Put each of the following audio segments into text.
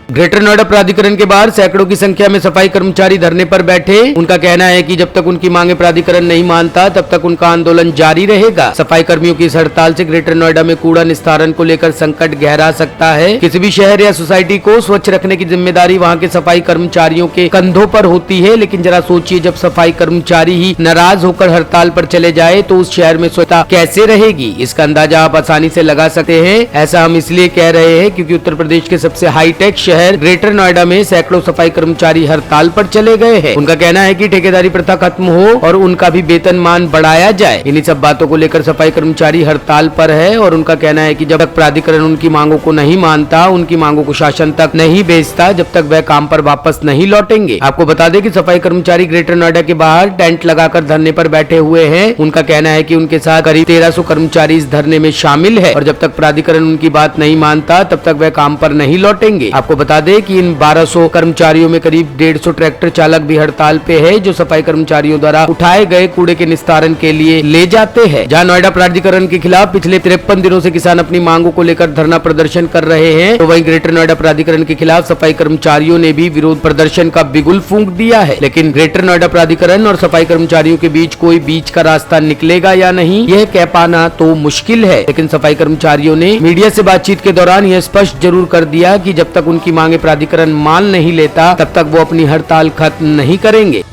Greater Noida प्राधिकरण के बाहर सैकड़ों की संख्या में सफाई कर्मचारी धरने पर बैठे। उनका कहना है कि जब तक उनकी मांगे प्राधिकरण नहीं मानता तब तक उनका आंदोलन जारी रहेगा। सफाई कर्मियों की इस हड़ताल से ग्रेटर नोएडा में कूड़ा निस्तारण को लेकर संकट गहरा सकता है। किसी भी शहर या सोसाइटी को स्वच्छ रखने की जिम्मेदारी वहाँ के सफाई कर्मचारियों के कंधों पर होती है, लेकिन जरा सोचिए, जब सफाई कर्मचारी ही नाराज होकर हड़ताल पर चले जाए तो उस शहर में स्वच्छता कैसे रहेगी। इसका अंदाजा आप आसानी से लगा सकते हैं। ऐसा हम इसलिए कह रहे हैं क्योंकि उत्तर प्रदेश के सबसे हाईटेक शहर ग्रेटर नोएडा में सैकड़ों सफाई कर्मचारी हड़ताल पर चले गए हैं। उनका कहना है कि ठेकेदारी प्रथा खत्म हो और उनका भी वेतनमान बढ़ाया जाए। इन्हीं सब बातों को लेकर सफाई कर्मचारी हड़ताल पर है और उनका कहना है कि जब तक प्राधिकरण उनकी मांगों को नहीं मानता, उनकी मांगों को शासन तक नहीं भेजता, जब तक वह काम पर वापस नहीं लौटेंगे। आपको बता दें कि सफाई कर्मचारी ग्रेटर नोएडा के बाहर टेंट लगाकर धरने पर बैठे हुए हैं। उनका कहना है कि उनके साथ करीब 1300 कर्मचारी इस धरने में शामिल है और जब तक प्राधिकरण उनकी बात नहीं मानता तब तक वह काम पर नहीं लौटेंगे। आपको बता दें कि इन 1200 कर्मचारियों में करीब 150 ट्रैक्टर चालक भी हड़ताल पे है, जो सफाई कर्मचारियों द्वारा उठाए गए कूड़े के निस्तारण के लिए ले जाते हैं। जहां नोएडा प्राधिकरण के खिलाफ पिछले 53 दिनों से किसान अपनी मांगों को लेकर धरना प्रदर्शन कर रहे हैं, तो वहीं ग्रेटर नोएडा प्राधिकरण के खिलाफ सफाई कर्मचारियों ने भी विरोध प्रदर्शन का बिगुल फूंक दिया है। लेकिन ग्रेटर नोएडा प्राधिकरण और सफाई कर्मचारियों के बीच कोई बीच का रास्ता निकलेगा या नहीं, यह कह पाना तो मुश्किल है। लेकिन सफाई कर्मचारियों ने मीडिया से बातचीत के दौरान यह स्पष्ट जरूर कर दिया कि जब तक उनकी मांगे प्राधिकरण मान नहीं लेता तब तक वो अपनी हड़ताल खत्म नहीं करेंगे।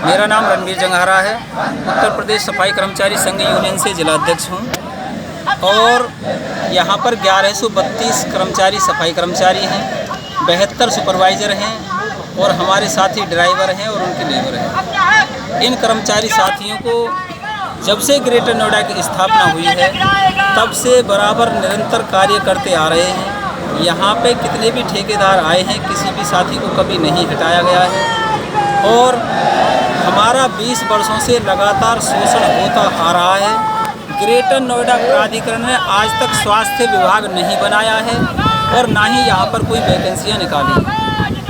मेरा नाम रणवीर जंघारा है। उत्तर प्रदेश सफाई कर्मचारी संघ यूनियन से जिला अध्यक्ष हूँ और यहाँ पर 1132 कर्मचारी सफाई कर्मचारी हैं, 72 सुपरवाइजर हैं और हमारे साथी ड्राइवर हैं और उनके लेबर हैं। इन कर्मचारी साथियों को जब से ग्रेटर नोएडा की स्थापना हुई है तब से बराबर निरंतर कार्य करते आ रहे हैं। यहाँ पे कितने भी ठेकेदार आए हैं, किसी भी साथी को कभी नहीं हटाया गया है और हमारा 20 वर्षों से लगातार शोषण होता आ रहा है। ग्रेटर नोएडा प्राधिकरण ने आज तक स्वास्थ्य विभाग नहीं बनाया है और ना ही यहाँ पर कोई वैकेंसियाँ निकाली।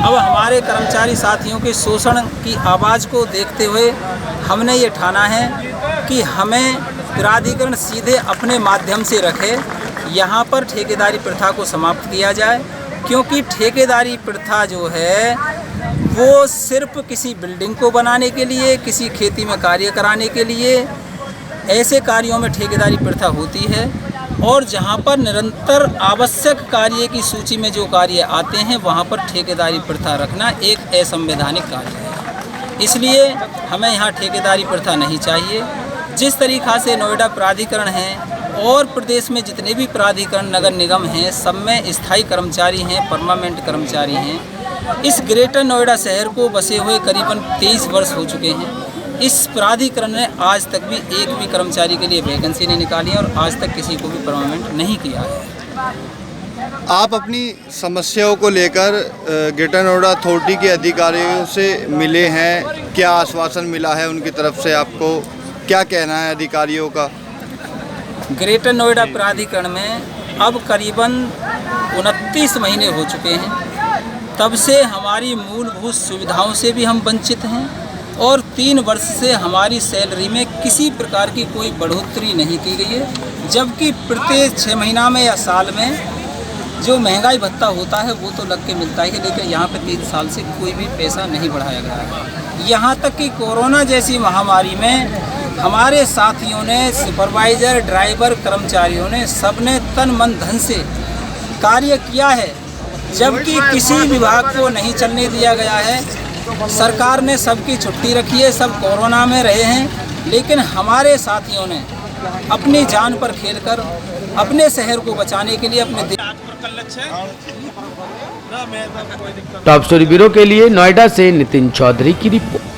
अब हमारे कर्मचारी साथियों के शोषण की आवाज़ को देखते हुए हमने ये ठाना है कि हमें प्राधिकरण सीधे अपने माध्यम से रखे, यहाँ पर ठेकेदारी प्रथा को समाप्त किया जाए, क्योंकि ठेकेदारी प्रथा जो है वो सिर्फ किसी बिल्डिंग को बनाने के लिए, किसी खेती में कार्य कराने के लिए, ऐसे कार्यों में ठेकेदारी प्रथा होती है और जहाँ पर निरंतर आवश्यक कार्य की सूची में जो कार्य आते हैं वहाँ पर ठेकेदारी प्रथा रखना एक असंवैधानिक कार्य है। इसलिए हमें यहाँ ठेकेदारी प्रथा नहीं चाहिए। जिस तरीक़ा से नोएडा प्राधिकरण है और प्रदेश में जितने भी प्राधिकरण नगर निगम हैं, सब में स्थायी कर्मचारी हैं, परमानेंट कर्मचारी हैं। इस ग्रेटर नोएडा शहर को बसे हुए करीबन 23 वर्ष हो चुके हैं। इस प्राधिकरण ने आज तक भी एक भी कर्मचारी के लिए वैकेंसी नहीं निकाली और आज तक किसी को भी परमानेंट नहीं किया है। आप अपनी समस्याओं को लेकर ग्रेटर नोएडा अथॉरिटी के अधिकारियों से मिले हैं, क्या आश्वासन मिला है उनकी तरफ से? आपको क्या कहना है अधिकारियों का? ग्रेटर नोएडा प्राधिकरण में अब करीबन 29 महीने हो चुके हैं। तब से हमारी मूलभूत सुविधाओं से भी हम वंचित हैं और 3 वर्ष से हमारी सैलरी में किसी प्रकार की कोई बढ़ोतरी नहीं की गई है, जबकि प्रत्येक 6 महीना में या साल में जो महंगाई भत्ता होता है वो तो लग के मिलता ही है, लेकिन यहाँ पे 3 साल से कोई भी पैसा नहीं बढ़ाया गया है। यहाँ तक कि कोरोना जैसी महामारी में हमारे साथियों ने, सुपरवाइज़र, ड्राइवर, कर्मचारियों ने सबने तन मन धन से कार्य किया है, जबकि किसी विभाग को नहीं चलने दिया गया है। सरकार ने सबकी छुट्टी रखी है, सब कोरोना में रहे हैं, लेकिन हमारे साथियों ने अपनी जान पर खेलकर अपने शहर को बचाने के लिए अपने टॉप स्टोरी ब्यूरो के लिए नोएडा से नितिन चौधरी की रिपोर्ट।